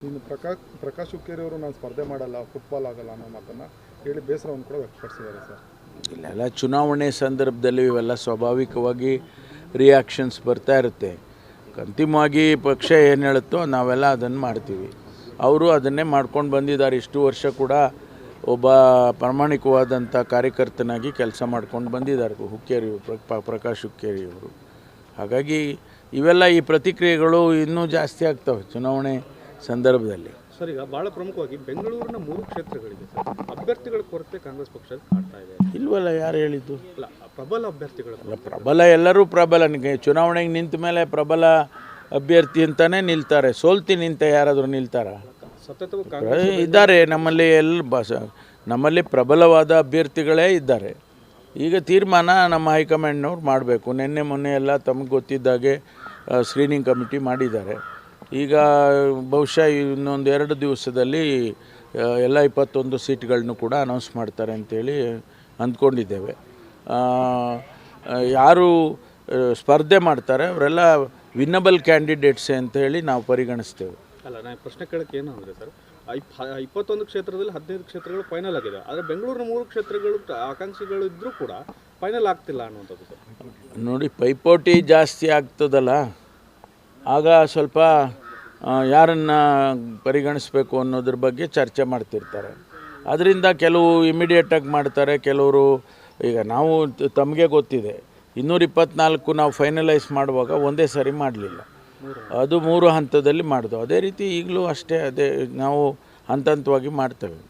ಇನ್ನು ಪ್ರಕಾಶ್ ಹುಕ್ಕೇರಿ ಅವರು ನಾನು ಸ್ಪರ್ಧೆ ಮಾಡಲ್ಲ, ಫುಟ್ಬಾಲ್ ಆಗಲ್ಲ ಅನ್ನೋ ಮಾತನ್ನು ಹೇಳಿ ಬೇಸರವನ್ನು ಕೂಡ ವ್ಯಕ್ತಪಡಿಸಿದ್ದಾರೆ ಸರ್. ಇಲ್ಲೆಲ್ಲ ಚುನಾವಣೆ ಸಂದರ್ಭದಲ್ಲಿ ಇವೆಲ್ಲ ಸ್ವಾಭಾವಿಕವಾಗಿ ರಿಯಾಕ್ಷನ್ಸ್ ಬರ್ತಾ ಇರುತ್ತೆ. ಅಂತಿಮವಾಗಿ ಪಕ್ಷ ಏನು ಹೇಳುತ್ತೋ ನಾವೆಲ್ಲ ಅದನ್ನು ಮಾಡ್ತೀವಿ. ಅವರು ಅದನ್ನೇ ಮಾಡ್ಕೊಂಡು ಬಂದಿದ್ದಾರೆ. ಇಷ್ಟು ವರ್ಷ ಕೂಡ ಒಬ್ಬ ಪ್ರಾಮಾಣಿಕವಾದಂಥ ಕಾರ್ಯಕರ್ತನಾಗಿ ಕೆಲಸ ಮಾಡ್ಕೊಂಡು ಬಂದಿದ್ದಾರೆ ಹುಕ್ಕೇರಿ ಪ್ರಕಾಶ್ ಹುಕ್ಕೇರಿಯವರು. ಹಾಗಾಗಿ ಇವೆಲ್ಲ ಈ ಪ್ರತಿಕ್ರಿಯೆಗಳು ಇನ್ನೂ ಜಾಸ್ತಿ ಆಗ್ತವೆ ಚುನಾವಣೆ ಸಂದರ್ಭದಲ್ಲಿ. ಸರ್, ಈಗ ಭಾಳ ಪ್ರಮುಖವಾಗಿ ಬೆಂಗಳೂರಿನ 3 ಕ್ಷೇತ್ರಗಳಿದೆ ಸರ್, ಅಭ್ಯರ್ಥಿಗಳ ಕೊರತೆ ಕಾಂಗ್ರೆಸ್ ಪಕ್ಷ ಕಾಡ್ತಾ ಇದೆ. ಇಲ್ವಲ್ಲ, ಯಾರು ಹೇಳಿದ್ದು? ಅಲ್ಲ, ಪ್ರಬಲ ಅಭ್ಯರ್ಥಿಗಳು ಅಲ್ಲ, ಪ್ರಬಲ ಎಲ್ಲರೂ ಪ್ರಬಲನಿಗೆ ಚುನಾವಣೆಗೆ ನಿಂತ ಮೇಲೆ ಪ್ರಬಲ ಅಭ್ಯರ್ಥಿ ಅಂತಲೇ ನಿಲ್ತಾರೆ. ಸೋಲ್ತಿ ನಿಂತ ಯಾರಾದರೂ ನಿಲ್ತಾರ? ಸತತವಾಗಿ ಇದ್ದಾರೆ ನಮ್ಮಲ್ಲಿ. ನಮ್ಮಲ್ಲಿ ಪ್ರಬಲವಾದ ಅಭ್ಯರ್ಥಿಗಳೇ ಇದ್ದಾರೆ. ಈಗ ತೀರ್ಮಾನ ನಮ್ಮ ಹೈಕಮಾಂಡ್ನವ್ರು ಮಾಡಬೇಕು. ನಿನ್ನೆ ಮೊನ್ನೆ ಎಲ್ಲ ತಮಗೆ ಗೊತ್ತಿದ್ದಾಗೆ ಸ್ಕ್ರೀನಿಂಗ್ ಕಮಿಟಿ ಮಾಡಿದ್ದಾರೆ. ಈಗ ಬಹುಶಃ ಇನ್ನೊಂದು 2 ದಿವಸದಲ್ಲಿ ಎಲ್ಲ 21 ಸೀಟ್ಗಳನ್ನು ಕೂಡ ಅನೌನ್ಸ್ ಮಾಡ್ತಾರೆ ಅಂತೇಳಿ ಅಂದ್ಕೊಂಡಿದ್ದೇವೆ. ಯಾರು ಸ್ಪರ್ಧೆ ಮಾಡ್ತಾರೆ ಅವರೆಲ್ಲ ವಿನ್ನಬಲ್ ಕ್ಯಾಂಡಿಡೇಟ್ಸೇ ಅಂತ ಹೇಳಿ ನಾವು ಪರಿಗಣಿಸ್ತೇವೆ. ಅಲ್ಲ, ನಾನು ಪ್ರಶ್ನೆ ಕೇಳೋಕ್ಕೆ ಏನು ಅಂದರೆ ಸರ್, 21 ಕ್ಷೇತ್ರದಲ್ಲಿ 15 ಕ್ಷೇತ್ರಗಳು ಫೈನಲ್ ಆಗಿದೆ. ಆದರೆ ಬೆಂಗಳೂರಿನ 3 ಕ್ಷೇತ್ರಗಳು ಆಕಾಂಕ್ಷಿಗಳು ಇದ್ದರೂ ಕೂಡ ಫೈನಲ್ ಆಗ್ತಿಲ್ಲ ಅನ್ನುವಂಥದ್ದು ಸರ್. ನೋಡಿ, ಪೈಪೋಟಿ ಜಾಸ್ತಿ ಆಗ್ತದಲ್ಲ, ಆಗ ಸ್ವಲ್ಪ ಯಾರನ್ನು ಪರಿಗಣಿಸಬೇಕು ಅನ್ನೋದ್ರ ಬಗ್ಗೆ ಚರ್ಚೆ ಮಾಡ್ತಿರ್ತಾರೆ. ಅದರಿಂದ ಕೆಲವು ಇಮಿಡಿಯೇಟಾಗಿ ಮಾಡ್ತಾರೆ, ಕೆಲವರು. ಈಗ ನಾವು ತಮಗೆ ಗೊತ್ತಿದೆ 224 ನಾವು ಫೈನಲೈಸ್ ಮಾಡುವಾಗ ಒಂದೇ ಸರಿ ಮಾಡಲಿಲ್ಲ, ಅದು 3 ಹಂತದಲ್ಲಿ ಮಾಡಿದ್ವು. ಅದೇ ರೀತಿ ಈಗಲೂ ಅಷ್ಟೇ, ಅದೇ ನಾವು ಹಂತ ಹಂತವಾಗಿ ಮಾಡ್ತೇವೆ.